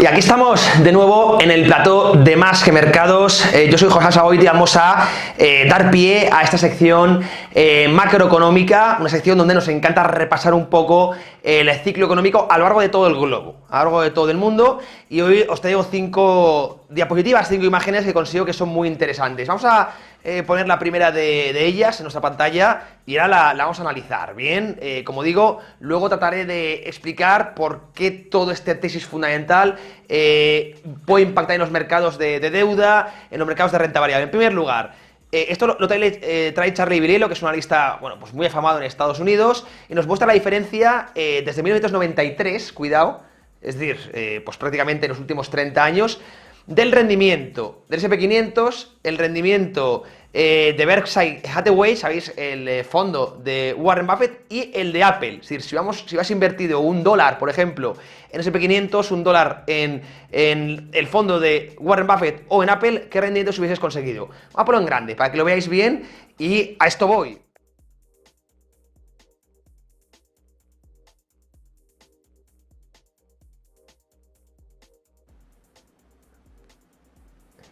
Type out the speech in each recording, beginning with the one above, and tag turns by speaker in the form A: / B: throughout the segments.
A: Y aquí estamos de nuevo en el plató de Más que Mercados. Yo soy José Saboy y vamos a dar pie a esta sección macroeconómica, una sección donde nos encanta repasar un poco el ciclo económico a lo largo de todo el globo, a lo largo de todo el mundo. Y hoy os traigo 5 diapositivas, 5 imágenes que considero que son muy interesantes. Vamos a poner la primera de ellas en nuestra pantalla y ahora la vamos a analizar, ¿bien? Como digo, luego trataré de explicar por qué todo este tesis fundamental puede impactar en los mercados de deuda, en los mercados de renta variable. En primer lugar, esto lo trae Charlie Biliello, que es un analista, bueno, pues muy afamado en Estados Unidos, y nos muestra la diferencia desde 1993, cuidado, es decir, pues prácticamente en los últimos 30 años, del rendimiento del S&P 500, el rendimiento de Berkshire Hathaway, sabéis, el fondo de Warren Buffett, y el de Apple. Es decir, si has invertido $1, por ejemplo, en S&P 500, $1 en el fondo de Warren Buffett o en Apple, ¿qué rendimientos hubieses conseguido? Vamos a ponerlo en grande para que lo veáis bien y a esto voy.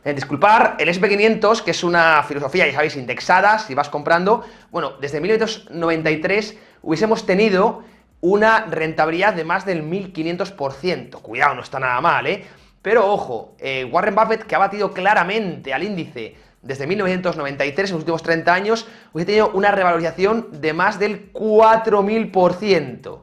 A: Disculpar, el S&P 500, que es una filosofía, ya sabéis, indexada, si vas comprando, bueno, desde 1993 hubiésemos tenido una rentabilidad de más del 1500%. Cuidado, no está nada mal, ¿eh? Pero ojo, Warren Buffett, que ha batido claramente al índice desde 1993, en los últimos 30 años, hubiese tenido una revalorización de más del 4000%.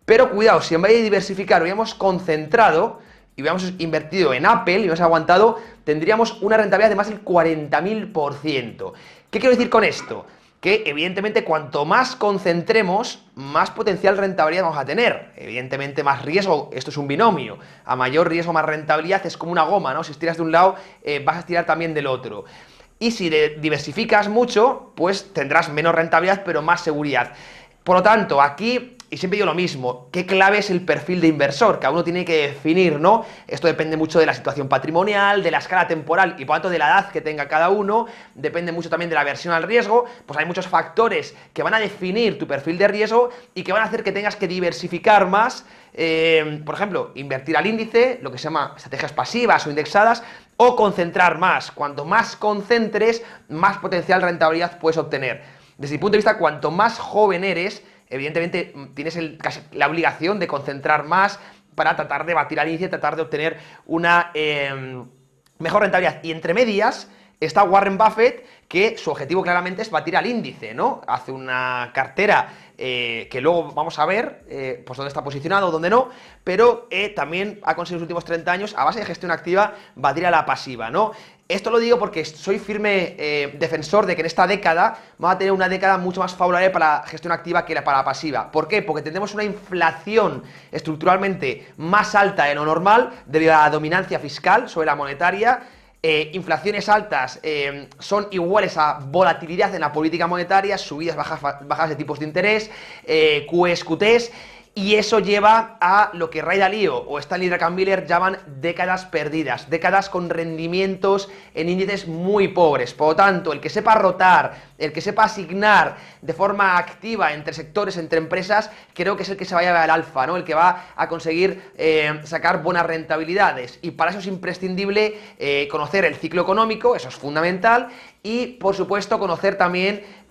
A: Pero cuidado, si en vez de diversificar hubiéramos concentrado y hubiéramos invertido en Apple y hubiéramos aguantado, tendríamos una rentabilidad de más del 40.000%. ¿Qué quiero decir con esto? Que evidentemente cuanto más concentremos, más potencial rentabilidad vamos a tener. Evidentemente más riesgo, esto es un binomio. A mayor riesgo, más rentabilidad, es como una goma, ¿no? Si estiras de un lado, vas a estirar también del otro. Y si diversificas mucho, pues tendrás menos rentabilidad, pero más seguridad. Por lo tanto, aquí, y siempre digo lo mismo, ¿qué clave es el perfil de inversor? Cada uno tiene que definir, ¿no? Esto depende mucho de la situación patrimonial, de la escala temporal y por lo tanto de la edad que tenga cada uno, depende mucho también de la aversión al riesgo, pues hay muchos factores que van a definir tu perfil de riesgo y que van a hacer que tengas que diversificar más, por ejemplo, invertir al índice, lo que se llama estrategias pasivas o indexadas, o concentrar más. Cuanto más concentres, más potencial rentabilidad puedes obtener. Desde mi punto de vista, cuanto más joven eres, evidentemente tienes casi la obligación de concentrar más para tratar de batir al índice, tratar de obtener una mejor rentabilidad. Y entre medias está Warren Buffett, que su objetivo claramente es batir al índice, ¿no? Hace una cartera que luego vamos a ver pues dónde está posicionado, dónde no, pero también ha conseguido en los últimos 30 años, a base de gestión activa, batir a la pasiva, ¿no? Esto lo digo porque soy firme defensor de que en esta década vamos a tener una década mucho más favorable para la gestión activa que para la pasiva. ¿Por qué? Porque tendremos una inflación estructuralmente más alta de lo normal debido a la dominancia fiscal sobre la monetaria. Inflaciones altas son iguales a volatilidad en la política monetaria, subidas, bajas de tipos de interés, QEs, QTs. Y eso lleva a lo que Ray Dalio o Stanley Druckenmiller llaman décadas perdidas, décadas con rendimientos en índices muy pobres. Por lo tanto, el que sepa rotar, el que sepa asignar de forma activa entre sectores, entre empresas, creo que es el que se va a llevar al alfa, ¿no? El que va a conseguir sacar buenas rentabilidades. Y para eso es imprescindible conocer el ciclo económico, eso es fundamental, y por supuesto conocer también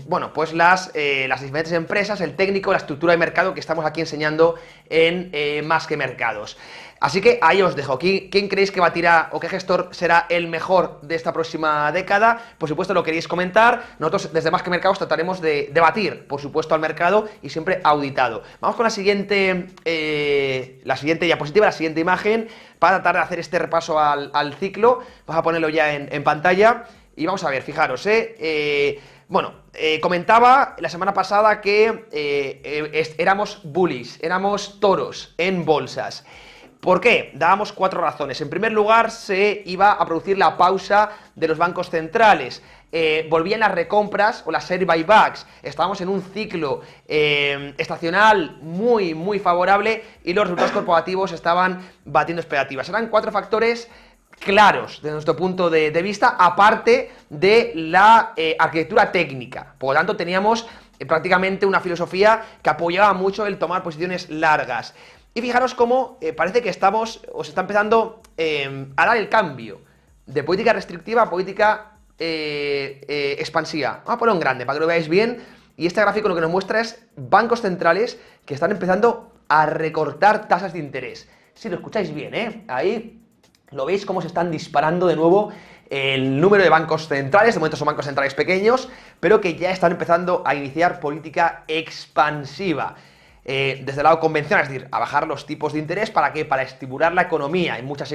A: bueno, pues las diferentes empresas, el técnico, la estructura de mercado que estamos aquí enseñando en Más que Mercados. Así que ahí os dejo. ¿Quién creéis que batirá o qué gestor será el mejor de esta próxima década? Por supuesto lo queréis comentar. Nosotros desde Más que Mercados trataremos de batir, por supuesto, al mercado y siempre auditado. Vamos con la siguiente diapositiva, la siguiente imagen, para tratar de hacer este repaso al ciclo. Vamos a ponerlo ya en pantalla. Y vamos a ver, fijaros, comentaba la semana pasada que éramos bullies, éramos toros en bolsas. ¿Por qué? Dábamos 4 razones. En primer lugar, se iba a producir la pausa de los bancos centrales. Volvían las recompras o las share buybacks. Estábamos en un ciclo estacional muy, muy favorable y los resultados corporativos estaban batiendo expectativas. Eran 4 factores claros desde nuestro punto de vista, aparte de la arquitectura técnica. Por lo tanto, teníamos prácticamente una filosofía que apoyaba mucho el tomar posiciones largas. Y fijaros cómo parece que se está empezando a dar el cambio de política restrictiva a política expansiva. Vamos a ponerlo en grande para que lo veáis bien. Y este gráfico lo que nos muestra es bancos centrales que están empezando a recortar tasas de interés. Si lo escucháis bien, ahí lo veis cómo se están disparando de nuevo el número de bancos centrales. De momento son bancos centrales pequeños, pero que ya están empezando a iniciar política expansiva. Desde el lado convencional, es decir, a bajar los tipos de interés. ¿Para qué? Para estimular la economía en muchas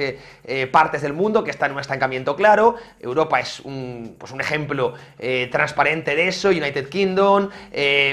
A: partes del mundo que están en un estancamiento claro. Europa es un ejemplo transparente de eso, United Kingdom,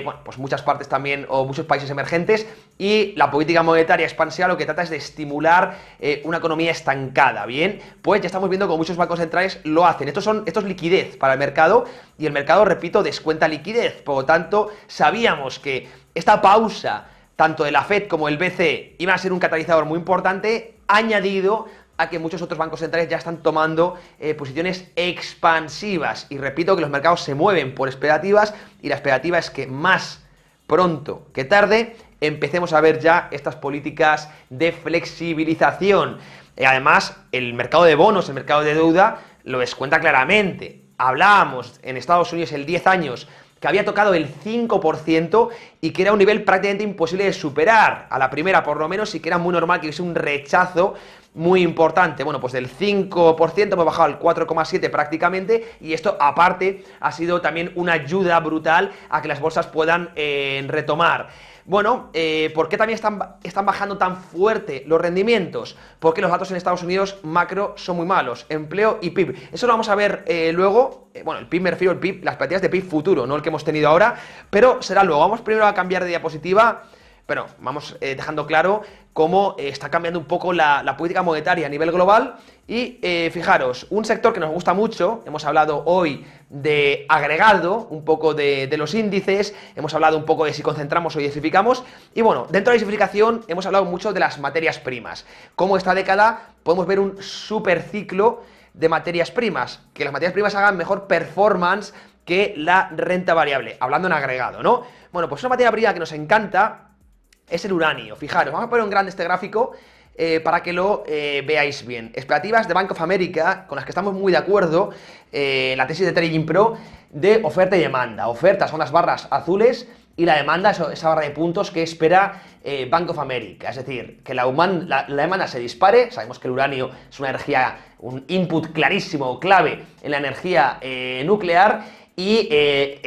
A: bueno, pues muchas partes también, o muchos países emergentes, y la política monetaria expansiva lo que trata es de estimular una economía estancada, ¿bien? Pues ya estamos viendo cómo muchos bancos centrales lo hacen. Esto es liquidez para el mercado, y el mercado, repito, descuenta liquidez. Por lo tanto, sabíamos que esta pausa, tanto de la FED como el BCE, iba a ser un catalizador muy importante, añadido a que muchos otros bancos centrales ya están tomando posiciones expansivas. Y repito que los mercados se mueven por expectativas, y la expectativa es que más pronto que tarde empecemos a ver ya estas políticas de flexibilización. Además, el mercado de bonos, el mercado de deuda, lo descuenta claramente. Hablábamos en Estados Unidos el 10 años que había tocado el 5% y que era un nivel prácticamente imposible de superar, a la primera por lo menos, y que era muy normal que hubiese un rechazo muy importante. Bueno, pues del 5% hemos bajado al 4,7% prácticamente, y esto aparte ha sido también una ayuda brutal a que las bolsas puedan retomar. Bueno, ¿por qué también están bajando tan fuerte los rendimientos? Porque los datos en Estados Unidos macro son muy malos, empleo y PIB. Eso lo vamos a ver luego. Bueno, el PIB me refiero al PIB, las expectativas de PIB futuro, no el que hemos tenido ahora, pero será luego. Vamos primero a cambiar de diapositiva. Pero vamos dejando claro cómo está cambiando un poco la política monetaria a nivel global. Y fijaros, un sector que nos gusta mucho, hemos hablado hoy de agregado, un poco de los índices, hemos hablado un poco de si concentramos o diversificamos, y bueno, dentro de la diversificación hemos hablado mucho de las materias primas. Como esta década podemos ver un super ciclo de materias primas, que las materias primas hagan mejor performance que la renta variable, hablando en agregado, ¿no? Bueno, pues una materia prima que nos encanta es el uranio. Fijaros, vamos a poner en grande este gráfico para que lo veáis bien. Expectativas de Bank of America, con las que estamos muy de acuerdo, la tesis de Trading Pro, de oferta y demanda. Oferta son las barras azules, y la demanda es esa barra de puntos que espera Bank of America. Es decir, que la demanda se dispare. Sabemos que el uranio es una energía, un input clarísimo, clave en la energía nuclear, y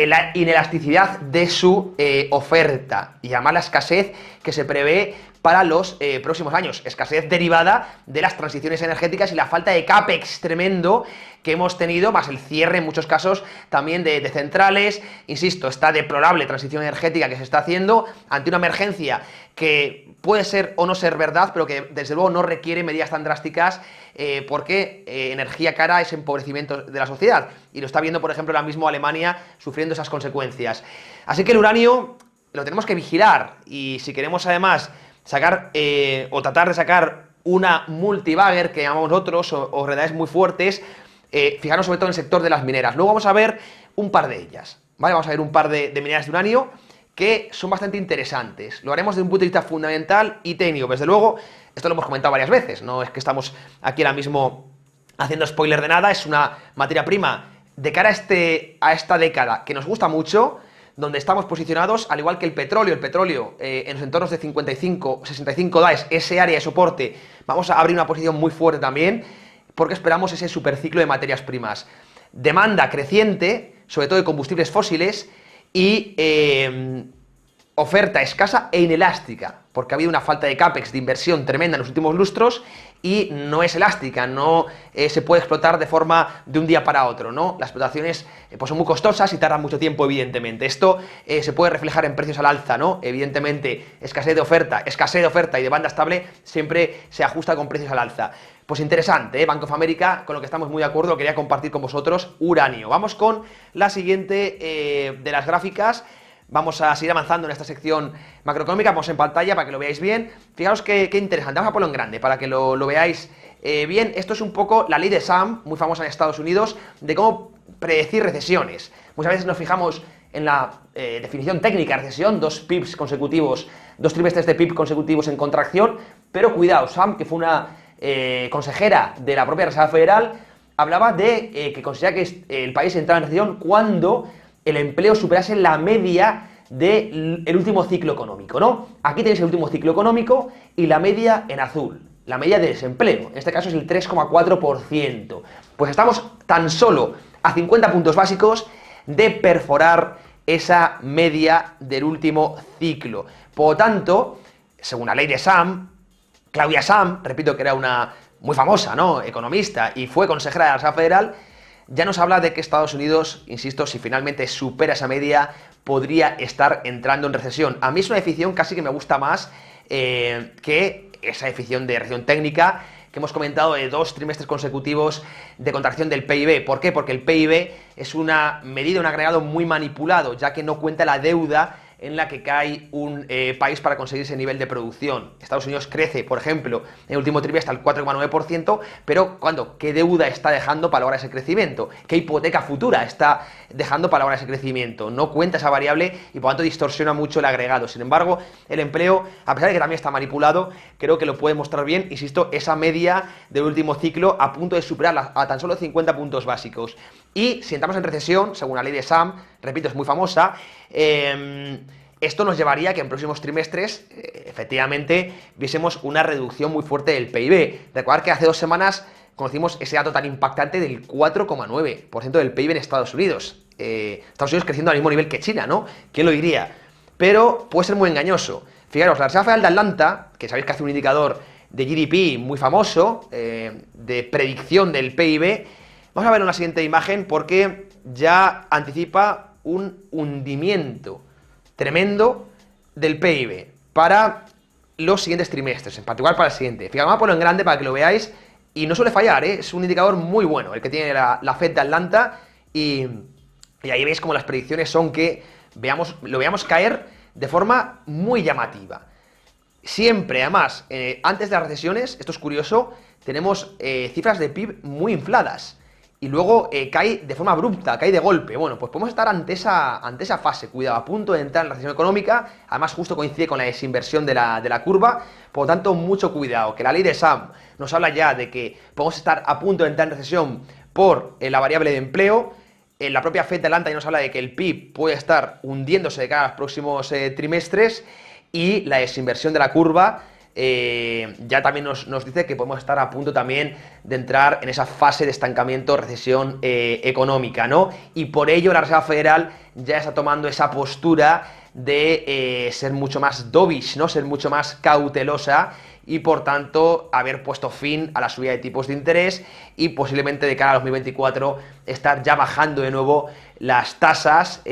A: la inelasticidad de su oferta, y además la escasez que se prevé para los próximos años, escasez derivada de las transiciones energéticas y la falta de CAPEX tremendo que hemos tenido, más el cierre en muchos casos también de centrales. Insisto, esta deplorable transición energética que se está haciendo ante una emergencia que puede ser o no ser verdad, pero que desde luego no requiere medidas tan drásticas, porque energía cara es empobrecimiento de la sociedad, y lo está viendo, por ejemplo, ahora mismo Alemania sufriendo esas consecuencias. Así que el uranio lo tenemos que vigilar, y si queremos además sacar o tratar de sacar una multibagger que llamamos nosotros, o realidades muy fuertes, fijarnos sobre todo en el sector de las mineras. Luego vamos a ver un par de ellas, ¿vale? Vamos a ver un par de mineras de uranio que son bastante interesantes. Lo haremos desde un punto de vista fundamental y técnico. Desde luego, esto lo hemos comentado varias veces, no es que estamos aquí ahora mismo haciendo spoiler de nada. Es una materia prima de cara a esta década que nos gusta mucho, donde estamos posicionados, al igual que el petróleo. El petróleo en los entornos de 55, 65 dólares, ese área de soporte, vamos a abrir una posición muy fuerte también, porque esperamos ese superciclo de materias primas. Demanda creciente, sobre todo de combustibles fósiles, y oferta escasa e inelástica, porque ha habido una falta de CAPEX, de inversión tremenda en los últimos lustros, y no es elástica, no se puede explotar de forma de un día para otro, ¿no? Las explotaciones pues son muy costosas y tardan mucho tiempo, evidentemente. Esto se puede reflejar en precios al alza, ¿no? Evidentemente, escasez de oferta y demanda estable siempre se ajusta con precios al alza. Pues interesante, Bank of America, con lo que estamos muy de acuerdo, quería compartir con vosotros uranio. Vamos con la siguiente de las gráficas. Vamos a seguir avanzando en esta sección macroeconómica. Vamos en pantalla para que lo veáis bien. Fijaros qué interesante. Vamos a ponerlo en grande para que lo veáis bien. Esto es un poco la ley de Sam, muy famosa en Estados Unidos, de cómo predecir recesiones. Muchas veces nos fijamos en la definición técnica de recesión, 2 PIBs consecutivos, 2 trimestres de PIB consecutivos en contracción, pero cuidado, Sam, que fue una consejera de la propia Reserva Federal, hablaba de que considera que el país entraba en recesión cuando el empleo superase la media del último ciclo económico, ¿no? Aquí tenéis el último ciclo económico y la media en azul, la media de desempleo, en este caso es el 3,4%. Pues estamos tan solo a 50 puntos básicos de perforar esa media del último ciclo. Por lo tanto, según la ley de Sam, Claudia Sam, repito que era una muy famosa, ¿no?, economista y fue consejera de la Reserva Federal, ya nos habla de que Estados Unidos, insisto, si finalmente supera esa media, podría estar entrando en recesión. A mí es una definición casi que me gusta más que esa definición de recesión técnica que hemos comentado de 2 trimestres consecutivos de contracción del PIB. ¿Por qué? Porque el PIB es una medida, un agregado muy manipulado, ya que no cuenta la deuda en la que cae un país para conseguir ese nivel de producción. Estados Unidos crece, por ejemplo, en el último trimestre al 4,9%, pero ¿cuándo? ¿Qué deuda está dejando para lograr ese crecimiento? ¿Qué hipoteca futura está dejando para lograr ese crecimiento? No cuenta esa variable y por lo tanto distorsiona mucho el agregado. Sin embargo, el empleo, a pesar de que también está manipulado, creo que lo puede mostrar bien, insisto, esa media del último ciclo a punto de superarla a tan solo 50 puntos básicos. Y si entramos en recesión, según la ley de Sam, repito, es muy famosa, esto nos llevaría a que en próximos trimestres, efectivamente, viésemos una reducción muy fuerte del PIB. Recordad que hace 2 semanas conocimos ese dato tan impactante del 4,9% del PIB en Estados Unidos. Estados Unidos creciendo al mismo nivel que China, ¿no? ¿Quién lo diría? Pero puede ser muy engañoso. Fijaros, la Reserva Federal de Atlanta, que sabéis que hace un indicador de GDP muy famoso, de predicción del PIB, vamos a ver una siguiente imagen porque ya anticipa un hundimiento tremendo del PIB para los siguientes trimestres, en particular para el siguiente. Fijaos, vamos a ponerlo en grande para que lo veáis y no suele fallar, ¿eh? Es un indicador muy bueno el que tiene la Fed de Atlanta y ahí veis como las predicciones son que lo veamos caer de forma muy llamativa. Siempre, además, antes de las recesiones, esto es curioso, tenemos cifras de PIB muy infladas. Y luego cae de forma abrupta, cae de golpe. Bueno, pues podemos estar ante esa fase, cuidado, a punto de entrar en la recesión económica. Además, justo coincide con la desinversión de la curva. Por lo tanto, mucho cuidado, que la ley de Sam nos habla ya de que podemos estar a punto de entrar en recesión por la variable de empleo. La propia Fed de Atlanta ya nos habla de que el PIB puede estar hundiéndose de cara a los próximos trimestres. Y la desinversión de la curva ya también nos dice que podemos estar a punto también de entrar en esa fase de estancamiento, recesión económica, ¿no? Y por ello la Reserva Federal ya está tomando esa postura de ser mucho más dovish, ¿no? Ser mucho más cautelosa y por tanto haber puesto fin a la subida de tipos de interés y posiblemente de cara a 2024 estar ya bajando de nuevo las tasas.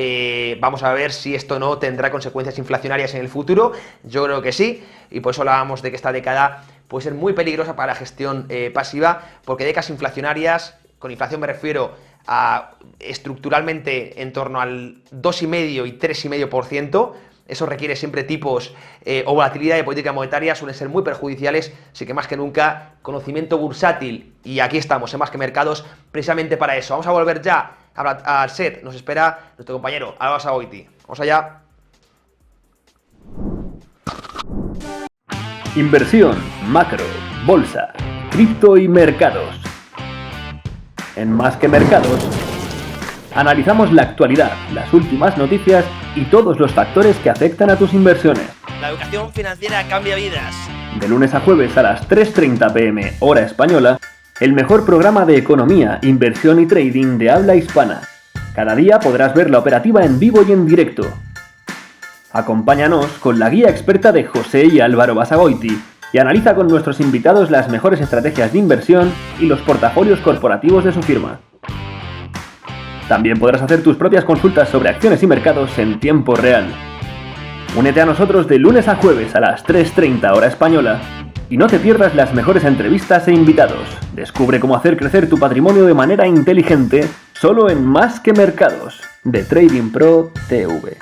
A: Vamos a ver si esto no tendrá consecuencias inflacionarias en el futuro. Yo creo que sí, y por eso hablábamos de que esta década puede ser muy peligrosa para la gestión pasiva, porque décadas inflacionarias, con inflación me refiero a estructuralmente en torno al 2,5 y 3,5%, eso requiere siempre tipos o volatilidad de política monetaria, suelen ser muy perjudiciales, así que más que nunca conocimiento bursátil, y aquí estamos en Más que Mercados precisamente para eso. Vamos a volver ya al set, nos espera nuestro compañero Álvaro Basagoiti. Vamos allá.
B: Inversión, macro, bolsa, cripto y mercados. En Más que Mercados analizamos la actualidad, las últimas noticias y todos los factores que afectan a tus inversiones.
C: La educación financiera cambia vidas.
B: De lunes a jueves a las 3:30 p.m. hora española, el mejor programa de economía, inversión y trading de habla hispana. Cada día podrás ver la operativa en vivo y en directo. Acompáñanos con la guía experta de José y Álvaro Basagoiti y analiza con nuestros invitados las mejores estrategias de inversión y los portafolios corporativos de su firma. También podrás hacer tus propias consultas sobre acciones y mercados en tiempo real. Únete a nosotros de lunes a jueves a las 3:30 hora española y no te pierdas las mejores entrevistas e invitados. Descubre cómo hacer crecer tu patrimonio de manera inteligente solo en Más que Mercados de Trading Pro TV.